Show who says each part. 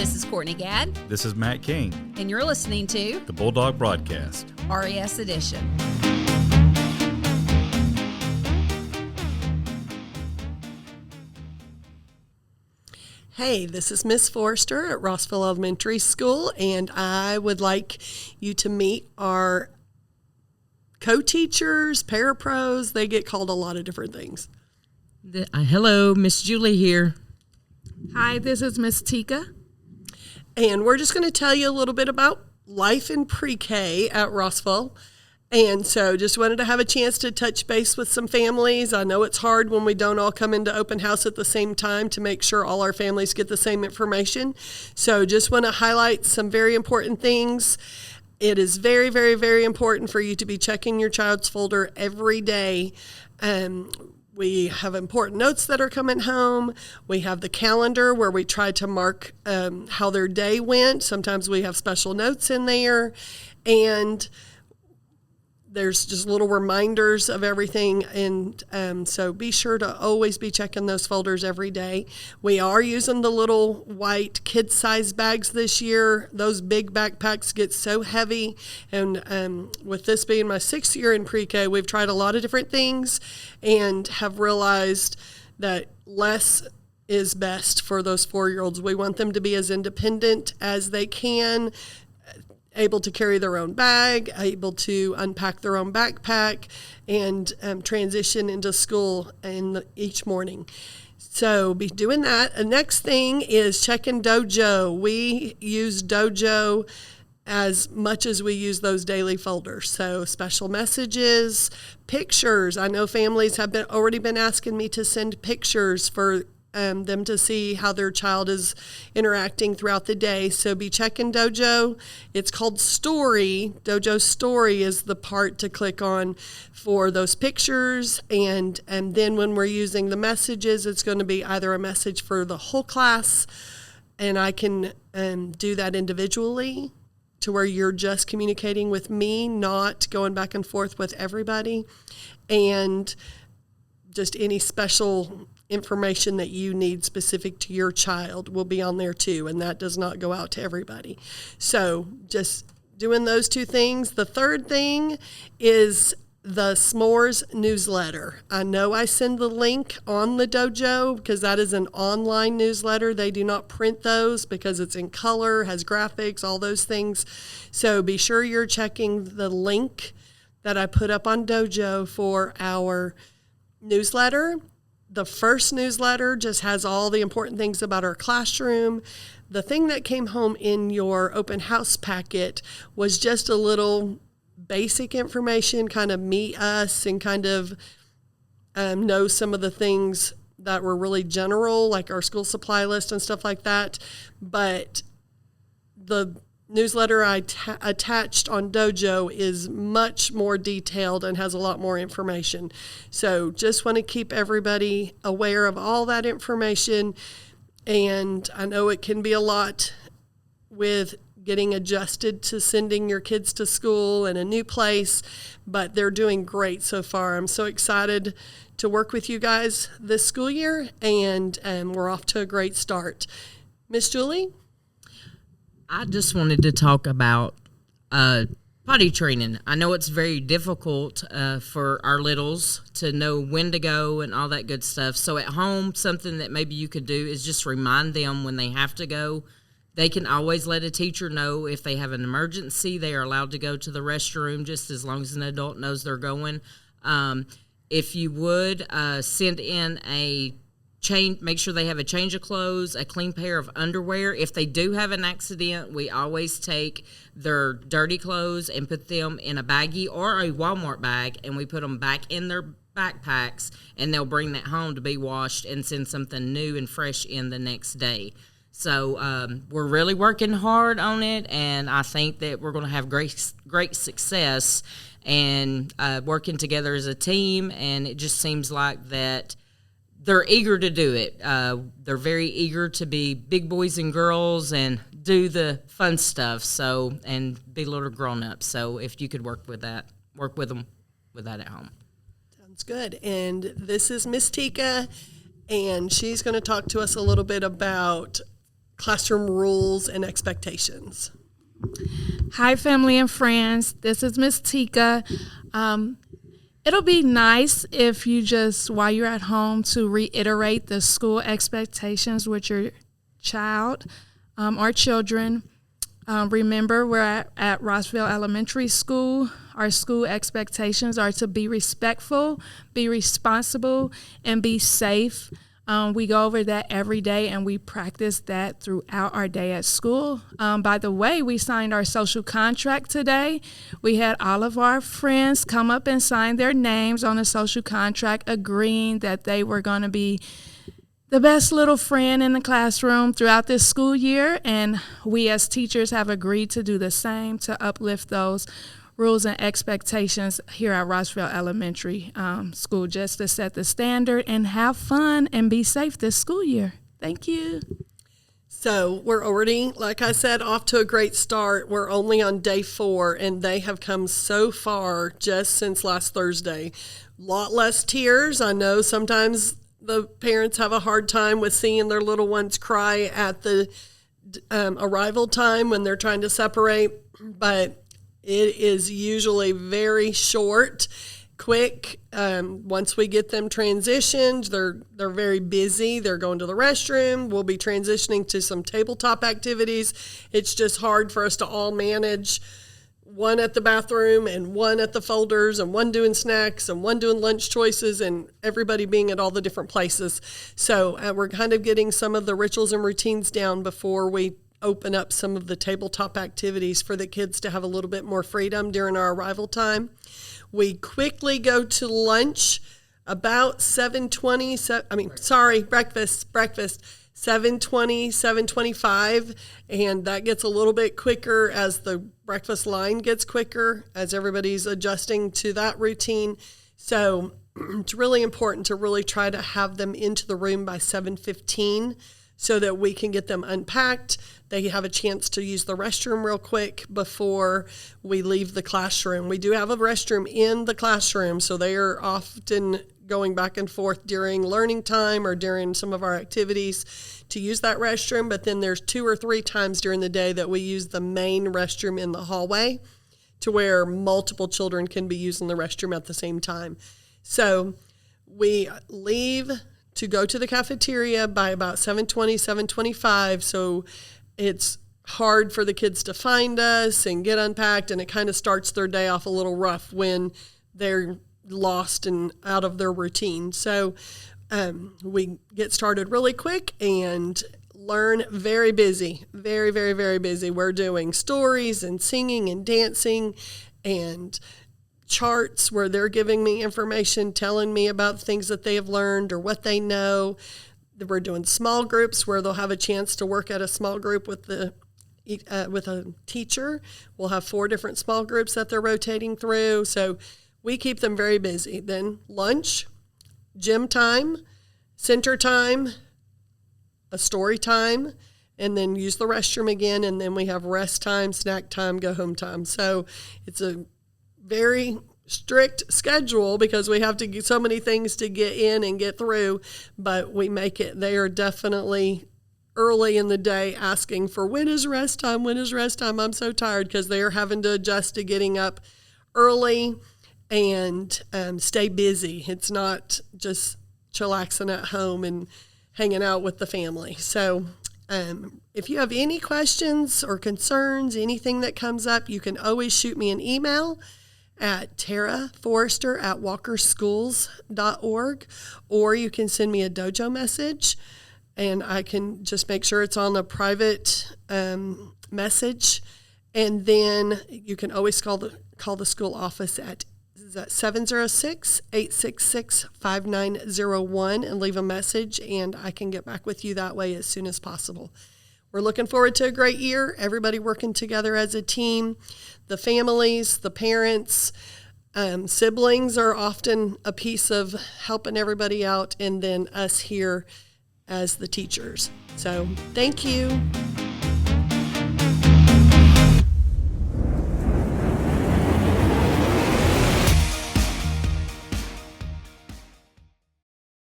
Speaker 1: This is Courtney Gadd.
Speaker 2: This is Matt King.
Speaker 1: And you're listening to
Speaker 2: The Bulldog Broadcast.
Speaker 1: RES Edition.
Speaker 3: Hey, this is Miss Forrester at Rossville Elementary School, and I would like you to meet our co-teachers, parapros. They get called a lot of different things.
Speaker 4: Hello, Miss Julie here.
Speaker 5: Hi, this is Miss Tika.
Speaker 3: And we're just going to tell you a little bit about life in pre-K at Rossville. And so just wanted to have a chance to touch base with some families. I know it's hard when we don't all come into open house at the same time to make sure all our families get the same information. So just want to highlight some very important things. It is very, very, very important for you to be checking your child's folder every day. We have important notes that are coming home. We have the calendar where we try to mark how their day went. Sometimes we have special notes in there. And there's just little reminders of everything, and so be sure to always be checking those folders every day. We are using the little white kid-size bags this year. Those big backpacks get so heavy, and with this being my 6th year in pre-K, we've tried a lot of different things and have realized that less is best for those 4-year-olds. We want them to be as independent as they can, able to carry their own bag, able to unpack their own backpack, and transition into school each morning. So be doing that. The next thing is checking Dojo. We use Dojo as much as we use those daily folders. So special messages, pictures. I know families have already been asking me to send pictures for them to see how their child is interacting throughout the day. So be checking Dojo. It's called Story. Dojo Story is the part to click on for those pictures. And then when we're using the messages, it's going to be either a message for the whole class, and I can do that individually to where you're just communicating with me, not going back and forth with everybody. And just any special information that you need specific to your child will be on there too, and that does not go out to everybody. So just doing those two things. The third thing is the S'mores newsletter. I know I send the link on the Dojo because that is an online newsletter. They do not print those because it's in color, has graphics, all those things. So be sure you're checking the link that I put up on Dojo for our newsletter. The first newsletter just has all the important things about our classroom. The thing that came home in your open house packet was just a little basic information, kind of meet us and kind of know some of the things that were really general, like our school supply list and stuff like that. But the newsletter I attached on Dojo is much more detailed and has a lot more information. So just want to keep everybody aware of all that information. And I know it can be a lot with getting adjusted to sending your kids to school in a new place, but they're doing great so far. I'm so excited to work with you guys this school year, and we're off to a great start. Miss Julie?
Speaker 4: I just wanted to talk about potty training. I know it's very difficult for our littles to know when to go and all that good stuff. So at home, something that maybe you could do is just remind them when they have to go. They can always let a teacher know if they have an emergency. They are allowed to go to the restroom just as long as an adult knows they're going. If you would, send in a change, make sure they have a change of clothes, a clean pair of underwear. If they do have an accident, we always take their dirty clothes and put them in a baggie or a Walmart bag, and we put them back in their backpacks, and they'll bring that home to be washed and send something new and fresh in the next day. So we're really working hard on it, and I think that we're going to have great success and working together as a team, and it just seems like that they're eager to do it. They're very eager to be big boys and girls and do the fun stuff. So, and be little grown-ups. So if you could work with them with that at home.
Speaker 3: Sounds good. And this is Miss Tika, and she's going to talk to us a little bit about classroom rules and expectations.
Speaker 5: Hi, family and friends. This is Miss Tika. It'll be nice if you just, while you're at home, to reiterate the school expectations with your child or children. Remember, we're at Rossville Elementary School. Our school expectations are to be respectful, be responsible, and be safe. We go over that every day, and we practice that throughout our day at school. By the way, we signed our social contract today. We had all of our friends come up and sign their names on a social contract, agreeing that they were going to be the best little friend in the classroom throughout this school year, and we as teachers have agreed to do the same to uplift those rules and expectations here at Rossville Elementary School, just to set the standard and have fun and be safe this school year. Thank you.
Speaker 3: So we're already, like I said, off to a great start. We're only on day 4, and they have come so far just since last Thursday. A lot less tears. I know sometimes the parents have a hard time with seeing their little ones cry at the arrival time when they're trying to separate, but it is usually very short, quick. Once we get them transitioned, they're very busy. They're going to the restroom. We'll be transitioning to some tabletop activities. It's just hard for us to all manage one at the bathroom and one at the folders and one doing snacks and one doing lunch choices and everybody being at all the different places. So we're kind of getting some of the rituals and routines down before we open up some of the tabletop activities for the kids to have a little bit more freedom during our arrival time. We quickly go to lunch about breakfast, 7:20, 7:25, and that gets a little bit quicker as the breakfast line gets quicker, as everybody's adjusting to that routine. So it's really important to really try to have them into the room by 7:15 so that we can get them unpacked. They have a chance to use the restroom real quick before we leave the classroom. We do have a restroom in the classroom, so they are often going back and forth during learning time or during some of our activities to use that restroom. But then there's 2 or 3 times during the day that we use the main restroom in the hallway to where multiple children can be using the restroom at the same time. So we leave to go to the cafeteria by about 7:20, 7:25. So it's hard for the kids to find us and get unpacked, and it kind of starts their day off a little rough when they're lost and out of their routine. So we get started really quick and learn very busy, very, very, very busy. We're doing stories and singing and dancing and charts where they're giving me information, telling me about things that they have learned or what they know. We're doing small groups where they'll have a chance to work at a small group with a teacher. We'll have 4 different small groups that they're rotating through. So we keep them very busy. Then lunch, gym time, center time, a story time, and then use the restroom again. And then we have rest time, snack time, go home time. So it's a very strict schedule because we have to get so many things to get in and get through, but we make it. They are definitely early in the day asking for when is rest time, when is rest time. I'm so tired because they are having to adjust to getting up early and stay busy. It's not just chillaxing at home and hanging out with the family. So if you have any questions or concerns, anything that comes up, you can always shoot me an email at taraforrester@walkerschools.org, or you can send me a dojo message, and I can just make sure it's on a private message. And then you can always call the school office at 706-866-5901 and leave a message, and I can get back with you that way as soon as possible. We're looking forward to a great year, everybody working together as a team, the families, the parents, siblings are often a piece of helping everybody out, and then us here as the teachers. So thank you.